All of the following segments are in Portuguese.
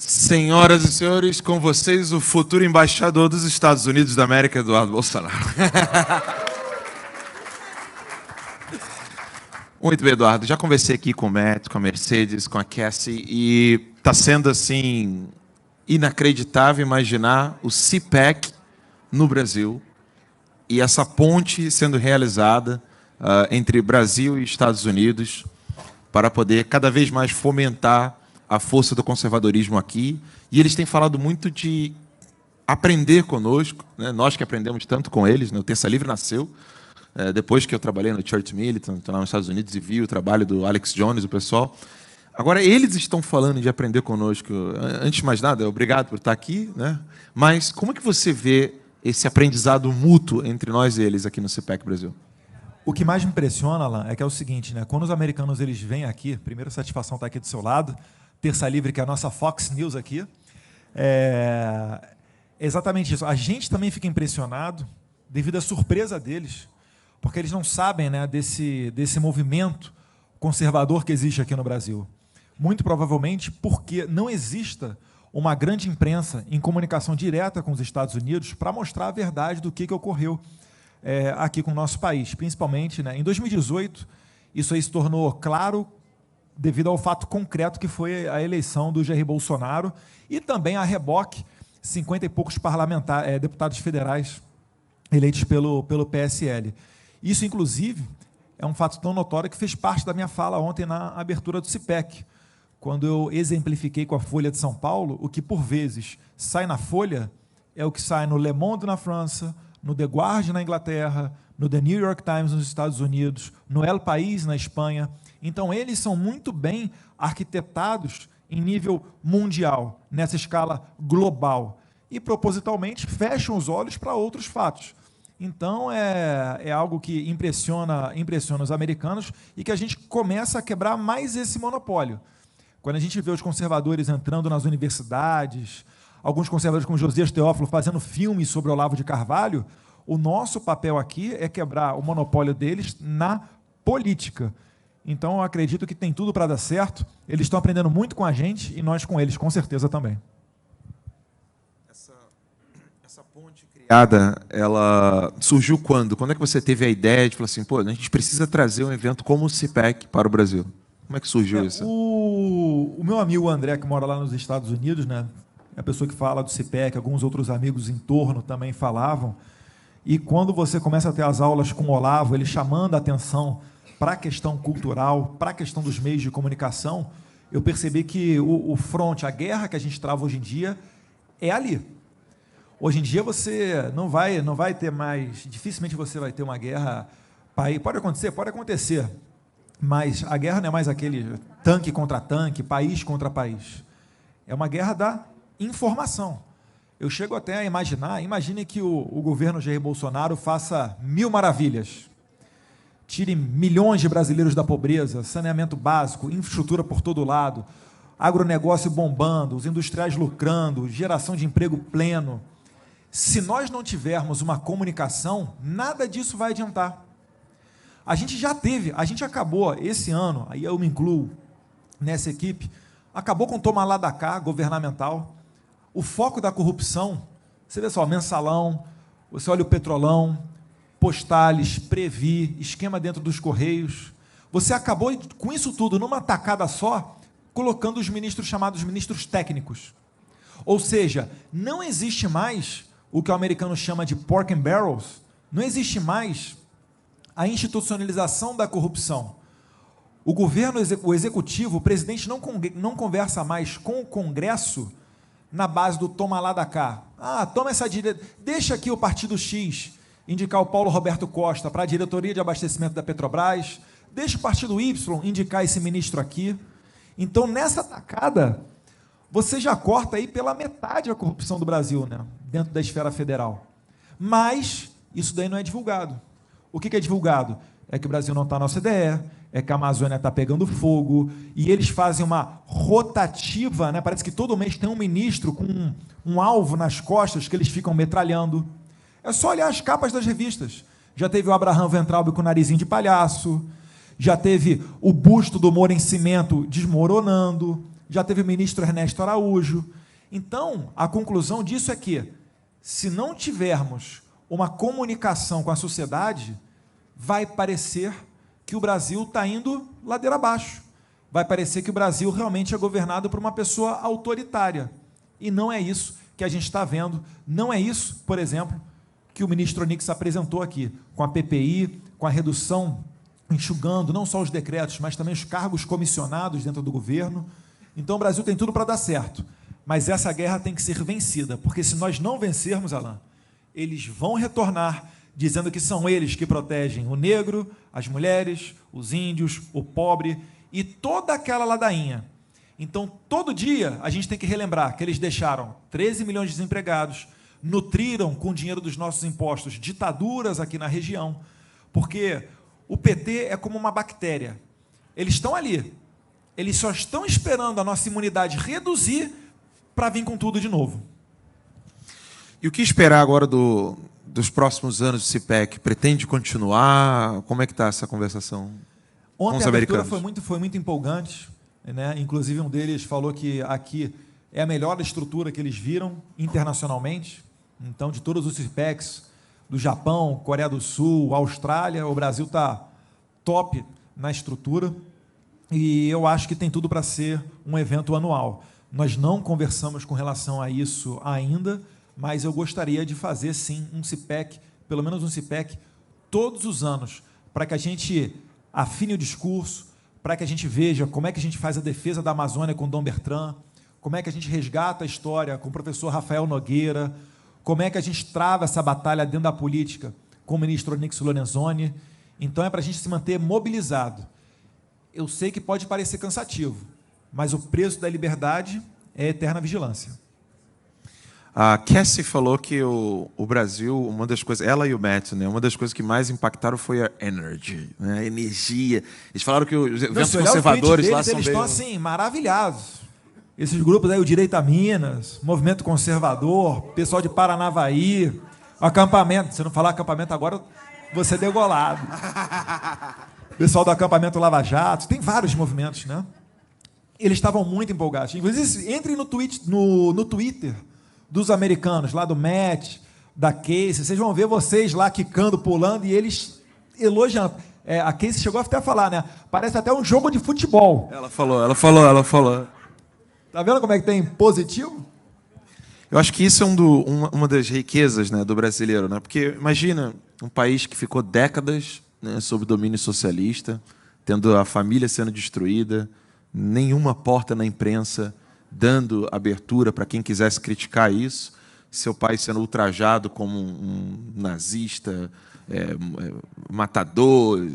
Senhoras e senhores, com vocês o futuro embaixador dos Estados Unidos da América, Eduardo Bolsonaro. Muito bem, Eduardo. Já conversei aqui com o Matt, com a Mercedes, com a Cassie, e está sendo, assim, inacreditável imaginar o CPAC no Brasil e essa ponte sendo realizada entre Brasil e Estados Unidos para poder cada vez mais fomentar a força do conservadorismo aqui. E eles têm falado muito de aprender conosco, né? Nós que aprendemos tanto com eles, né? O Terça Livre nasceu depois que eu trabalhei no Church Militant, lá nos Estados Unidos, e vi o trabalho do Alex Jones, o pessoal. Agora, eles estão falando de aprender conosco. Antes de mais nada, obrigado por estar aqui, né? Mas como é que você vê esse aprendizado mútuo entre nós e eles aqui no CPAC Brasil? O que mais me impressiona, Alan, é que é o seguinte, né? Quando os americanos eles vêm aqui, primeira satisfação está aqui do seu lado, Terça Livre, que é a nossa Fox News aqui, é exatamente isso. A gente também fica impressionado devido à surpresa deles, porque eles não sabem, né, desse movimento conservador que existe aqui no Brasil. Muito provavelmente porque não exista uma grande imprensa em comunicação direta com os Estados Unidos para mostrar a verdade do que ocorreu aqui com o nosso país. Principalmente, né, em 2018, isso aí se tornou claro devido ao fato concreto que foi a eleição do Jair Bolsonaro e também a reboque, 50 e poucos deputados federais eleitos pelo PSL. Isso, inclusive, é um fato tão notório que fez parte da minha fala ontem na abertura do CPAC, quando eu exemplifiquei com a Folha de São Paulo o que, por vezes, sai na Folha é o que sai no Le Monde na França, no The Guardian na Inglaterra, no The New York Times nos Estados Unidos, no El País na Espanha. Então, eles são muito bem arquitetados em nível mundial, nessa escala global, e, propositalmente, fecham os olhos para outros fatos. Então, é algo que impressiona os americanos e que a gente começa a quebrar mais esse monopólio. Quando a gente vê os conservadores entrando nas universidades, alguns conservadores como Josias Teófilo fazendo filmes sobre Olavo de Carvalho, o nosso papel aqui é quebrar o monopólio deles na política. Então, eu acredito que tem tudo para dar certo. Eles estão aprendendo muito com a gente e nós com eles, com certeza, também. Essa ponte criada, ela surgiu quando? Quando é que você teve a ideia de falar assim, pô, a gente precisa trazer um evento como o CPAC para o Brasil? Como é que surgiu isso? O meu amigo André, que mora lá nos Estados Unidos, né, é a pessoa que fala do CPAC, alguns outros amigos em torno também falavam, e quando você começa a ter as aulas com o Olavo, ele chamando a atenção para a questão cultural, para a questão dos meios de comunicação, eu percebi que o fronte, a guerra que a gente trava hoje em dia, é ali. Hoje em dia você não vai ter mais, dificilmente você vai ter uma guerra, pode acontecer, mas a guerra não é mais aquele tanque contra tanque, país contra país. É uma guerra da informação. Eu chego até a imagine que o governo Jair Bolsonaro faça 1000 maravilhas, tire milhões de brasileiros da pobreza, saneamento básico, infraestrutura por todo lado, agronegócio bombando, os industriais lucrando, geração de emprego pleno. Se nós não tivermos uma comunicação, nada disso vai adiantar. A gente acabou esse ano, aí eu me incluo nessa equipe, acabou com o toma lá da cá governamental, o foco da corrupção, você vê só, mensalão, você olha o petrolão, postales, Previ, esquema dentro dos Correios, você acabou com isso tudo numa tacada só, colocando os ministros chamados ministros técnicos. Ou seja, não existe mais o que o americano chama de pork and barrels, não existe mais a institucionalização da corrupção. O governo, o executivo, o presidente não conversa mais com o Congresso na base do toma lá da cá. Toma essa direita, deixa aqui o partido X indicar o Paulo Roberto Costa para a diretoria de abastecimento da Petrobras, deixa o partido Y indicar esse ministro aqui. Então, nessa tacada, você já corta aí pela metade a corrupção do Brasil, né, dentro da esfera federal. Mas isso daí não é divulgado. O que é divulgado? É que o Brasil não está na OCDE, é que a Amazônia está pegando fogo, e eles fazem uma rotativa, né? Parece que todo mês tem um ministro com um alvo nas costas que eles ficam metralhando. É só olhar as capas das revistas. Já teve o Abraham Weintraub com o narizinho de palhaço, já teve o busto do Moro em cimento desmoronando, já teve o ministro Ernesto Araújo. Então, a conclusão disso é que, se não tivermos uma comunicação com a sociedade, vai parecer que o Brasil está indo ladeira abaixo. Vai parecer que o Brasil realmente é governado por uma pessoa autoritária. E não é isso que a gente está vendo. Não é isso, por exemplo, que o ministro Onix apresentou aqui, com a PPI, com a redução, enxugando não só os decretos, mas também os cargos comissionados dentro do governo. Então, o Brasil tem tudo para dar certo. Mas essa guerra tem que ser vencida, porque se nós não vencermos, Alain, eles vão retornar dizendo que são eles que protegem o negro, as mulheres, os índios, o pobre e toda aquela ladainha. Então, todo dia, a gente tem que relembrar que eles deixaram 13 milhões de desempregados, nutriram com o dinheiro dos nossos impostos ditaduras aqui na região, porque o PT é como uma bactéria. Eles estão ali, eles só estão esperando a nossa imunidade reduzir para vir com tudo de novo. E o que esperar agora dos próximos anos do CIPEC? Pretende continuar? Como é que está essa conversação com os americanos? Ontem a abertura foi muito empolgante, né? Inclusive um deles falou que aqui é a melhor estrutura que eles viram internacionalmente. Então, de todos os CIPECs, do Japão, Coreia do Sul, Austrália, o Brasil está top na estrutura e eu acho que tem tudo para ser um evento anual. Nós não conversamos com relação a isso ainda, mas eu gostaria de fazer, sim, um CIPEC, pelo menos um CIPEC, todos os anos, para que a gente afine o discurso, para que a gente veja como é que a gente faz a defesa da Amazônia com Dom Bertrand, como é que a gente resgata a história com o professor Rafael Nogueira, como é que a gente trava essa batalha dentro da política com o ministro Onyx Lorenzoni. Então, é para a gente se manter mobilizado. Eu sei que pode parecer cansativo, mas o preço da liberdade é a eterna vigilância. A Cassie falou que o Brasil, uma das coisas, ela e o Matt, né, uma das coisas que mais impactaram foi a energy, né, a energia. Eles falaram que os eventos conservadores lá são eles estão assim, maravilhados. Esses grupos aí, o Direito a Minas, Movimento Conservador, pessoal de Paranavaí, acampamento. Se não falar acampamento agora, você é degolado. Pessoal do acampamento Lava Jato, tem vários movimentos, né? Eles estavam muito empolgados. Inclusive, entrem no Twitter dos americanos, lá do Matt, da Casey, vocês vão ver vocês lá quicando, pulando, e eles elogiando. A Casey chegou até a falar, né? Parece até um jogo de futebol. Ela falou. Tá vendo como é que tem positivo? Eu acho que isso é uma das riquezas, né, do brasileiro, né? Porque imagina um país que ficou décadas, né, sob domínio socialista, tendo a família sendo destruída, nenhuma porta na imprensa dando abertura para quem quisesse criticar isso, seu pai sendo ultrajado como um nazista, matador,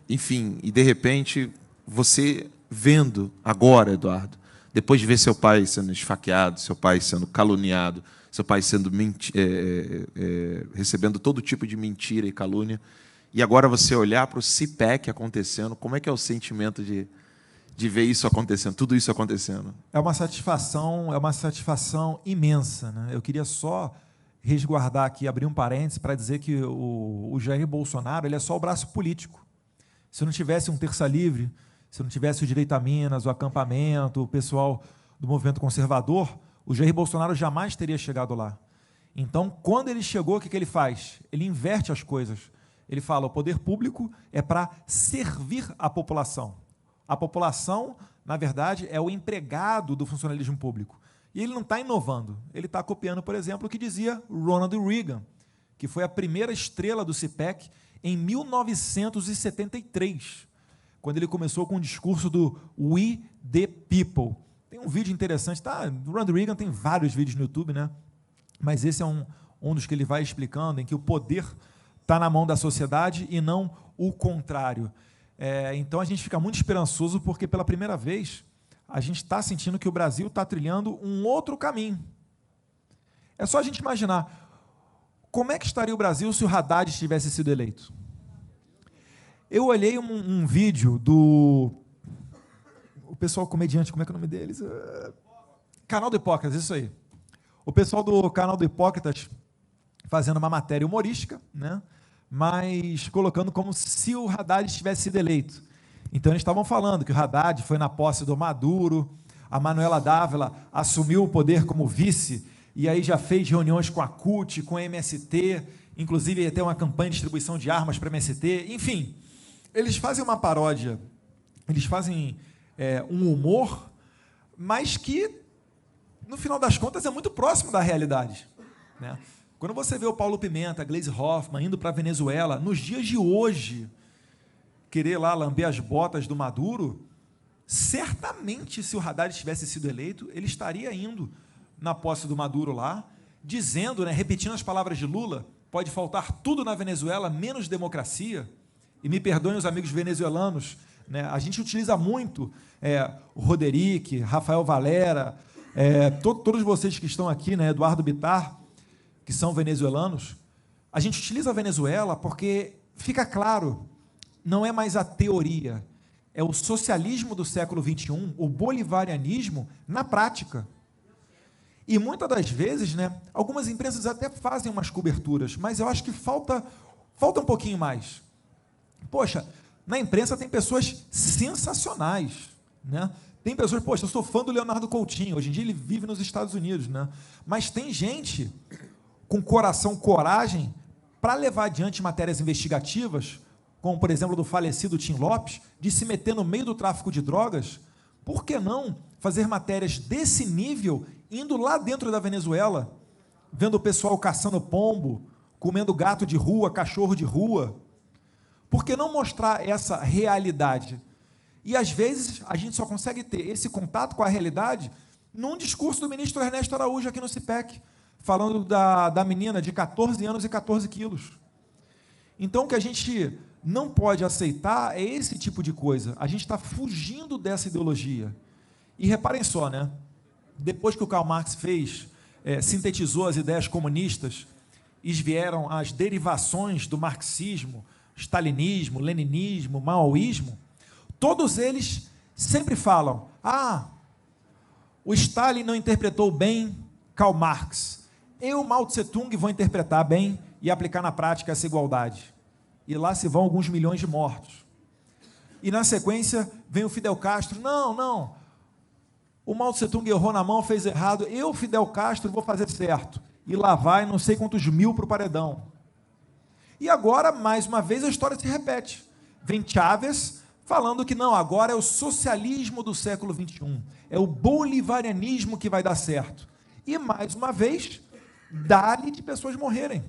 enfim, e de repente você vendo agora, Eduardo, depois de ver seu pai sendo esfaqueado, seu pai sendo caluniado, seu pai sendo recebendo todo tipo de mentira e calúnia, e agora você olhar para o CIPEC acontecendo, como é que é o sentimento de ver isso acontecendo, tudo isso acontecendo? É uma satisfação imensa, né? Eu queria só resguardar aqui, abrir um parênteses para dizer que o Jair Bolsonaro ele é só o braço político. Se não tivesse um Terça Livre, se não tivesse o Direito a Minas, o acampamento, o pessoal do movimento conservador, o Jair Bolsonaro jamais teria chegado lá. Então, quando ele chegou, o que ele faz? Ele inverte as coisas. Ele fala, o poder público é para servir a população. A população, na verdade, é o empregado do funcionalismo público. E ele não está inovando. Ele está copiando, por exemplo, o que dizia Ronald Reagan, que foi a primeira estrela do CIPEC em 1973, quando ele começou com o discurso do We the People. Tem um vídeo interessante, tá? O Ronald Reagan tem vários vídeos no YouTube, né? Mas esse é um dos que ele vai explicando, em que o poder está na mão da sociedade e não o contrário. Então, a gente fica muito esperançoso porque, pela primeira vez, a gente está sentindo que o Brasil está trilhando um outro caminho. É só a gente imaginar como é que estaria o Brasil se o Haddad tivesse sido eleito. Eu olhei um vídeo do... O pessoal comediante, como é que é o nome deles? Canal do Hipócritas, isso aí. O pessoal do Canal do Hipócritas fazendo uma matéria humorística, né? Mas colocando como se o Haddad tivesse sido eleito. Então, eles estavam falando que o Haddad foi na posse do Maduro, A Manuela Dávila assumiu o poder como vice e aí já fez reuniões com a CUT, com a MST, inclusive ia ter uma campanha de distribuição de armas para a MST. Enfim, eles fazem uma paródia, eles fazem um humor, mas que, no final das contas, é muito próximo da realidade, né? Quando você vê o Paulo Pimenta, a Gleisi Hoffmann indo para a Venezuela, nos dias de hoje, querer lá lamber as botas do Maduro, certamente, se o Haddad tivesse sido eleito, ele estaria indo na posse do Maduro lá, dizendo, né, repetindo as palavras de Lula, pode faltar tudo na Venezuela, menos democracia. E me perdoem os amigos venezuelanos, né, a gente utiliza muito o Roderick, Rafael Valera, todos vocês que estão aqui, né, Eduardo Bittar, que são venezuelanos, a gente utiliza a Venezuela porque fica claro, não é mais a teoria, é o socialismo do século XXI, o bolivarianismo na prática. E muitas das vezes, né, algumas empresas até fazem umas coberturas, mas eu acho que falta um pouquinho mais. Poxa, na imprensa tem pessoas sensacionais, né? Tem pessoas, poxa, eu sou fã do Leonardo Coutinho, hoje em dia ele vive nos Estados Unidos, né? Mas tem gente com coração, coragem, para levar adiante matérias investigativas, como, por exemplo, do falecido Tim Lopes, de se meter no meio do tráfico de drogas. Por que não fazer matérias desse nível, indo lá dentro da Venezuela, vendo o pessoal caçando pombo, comendo gato de rua, cachorro de rua? Por que não mostrar essa realidade? E, às vezes, a gente só consegue ter esse contato com a realidade num discurso do ministro Ernesto Araújo aqui no CIPEC, falando da menina de 14 anos e 14 quilos. Então, o que a gente não pode aceitar é esse tipo de coisa. A gente está fugindo dessa ideologia. E reparem só, né? Depois que o Karl Marx sintetizou as ideias comunistas, e vieram as derivações do marxismo, stalinismo, leninismo, maoísmo, todos eles sempre falam, o Stalin não interpretou bem Karl Marx. Eu, Mao Tse-tung, vou interpretar bem e aplicar na prática essa igualdade. E lá se vão alguns milhões de mortos. E, na sequência, vem o Fidel Castro. Não, o Mao Tse-tung errou na mão, fez errado. Eu, Fidel Castro, vou fazer certo. E lá vai não sei quantos mil para o paredão. E agora, mais uma vez, a história se repete. Vem Chávez falando que não, agora é o socialismo do século XXI. É o bolivarianismo que vai dar certo. E, mais uma vez, dá-lhe de pessoas morrerem.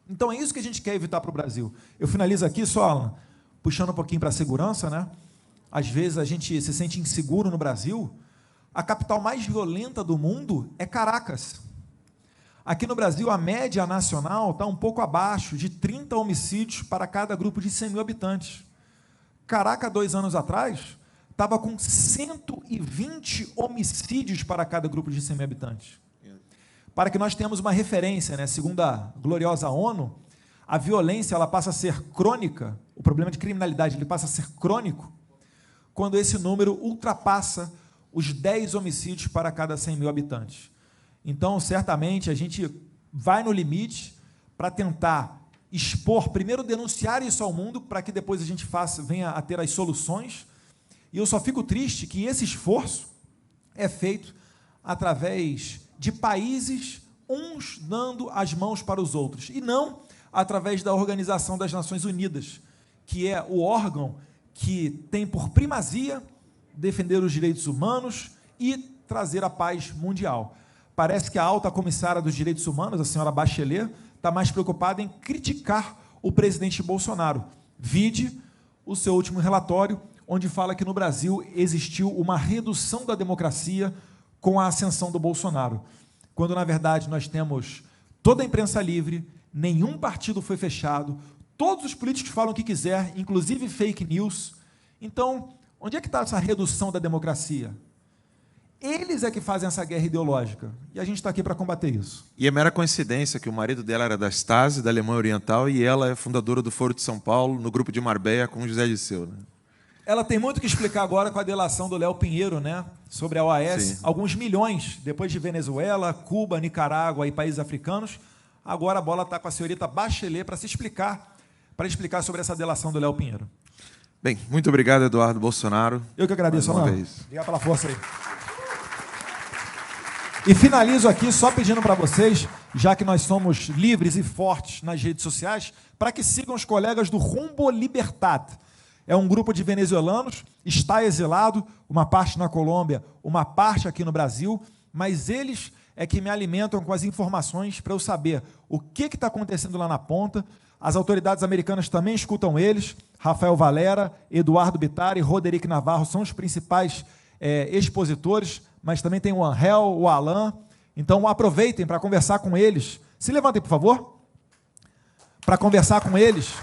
Então, é isso que a gente quer evitar para o Brasil. Eu finalizo aqui só, Alan, puxando um pouquinho para a segurança, né? Às vezes a gente se sente inseguro no Brasil. A capital mais violenta do mundo é Caracas. Aqui no Brasil, a média nacional está um pouco abaixo de 30 homicídios para cada grupo de 100 mil habitantes. Caracas, 2 anos atrás, estava com 120 homicídios para cada grupo de 100 mil habitantes. Para que nós tenhamos uma referência, né? Segundo a gloriosa ONU, a violência ela passa a ser crônica, o problema de criminalidade ele passa a ser crônico, quando esse número ultrapassa os 10 homicídios para cada 100 mil habitantes. Então, certamente, a gente vai no limite para tentar expor, primeiro denunciar isso ao mundo, para que depois a gente venha a ter as soluções. E eu só fico triste que esse esforço é feito através de países, uns dando as mãos para os outros, e não através da Organização das Nações Unidas, que é o órgão que tem por primazia defender os direitos humanos e trazer a paz mundial. Parece que a alta comissária dos direitos humanos, a senhora Bachelet, está mais preocupada em criticar o presidente Bolsonaro. Vide o seu último relatório, onde fala que no Brasil existiu uma redução da democracia com a ascensão do Bolsonaro, quando, na verdade, nós temos toda a imprensa livre, nenhum partido foi fechado, todos os políticos falam o que quiser, inclusive fake news. Então, onde é que está essa redução da democracia? Eles é que fazem essa guerra ideológica, e a gente está aqui para combater isso. E é mera coincidência que o marido dela era da Stasi, da Alemanha Oriental, e ela é fundadora do Foro de São Paulo, no grupo de Marbella, com José Disseu, né? Ela tem muito que explicar agora com a delação do Léo Pinheiro, né, sobre a OAS. Sim. Alguns milhões, depois de Venezuela, Cuba, Nicarágua e países africanos, agora a bola está com a senhorita Bachelet para explicar sobre essa delação do Léo Pinheiro. Bem, muito obrigado, Eduardo Bolsonaro. Eu que agradeço, mais uma vez. Obrigado pela força aí. E finalizo aqui só pedindo para vocês, já que nós somos livres e fortes nas redes sociais, para que sigam os colegas do Rumbo Libertad. É um grupo de venezuelanos, está exilado, uma parte na Colômbia, uma parte aqui no Brasil, mas eles é que me alimentam com as informações para eu saber o que está acontecendo lá na ponta. As autoridades americanas também escutam eles. Rafael Valera, Eduardo Bittar e Roderick Navarro são os principais expositores, mas também tem o Angel, o Alan. Então aproveitem para conversar com eles. Se levantem, por favor, para conversar com eles.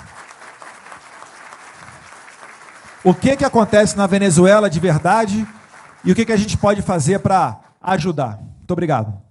O que acontece na Venezuela de verdade e o que a gente pode fazer para ajudar. Muito obrigado.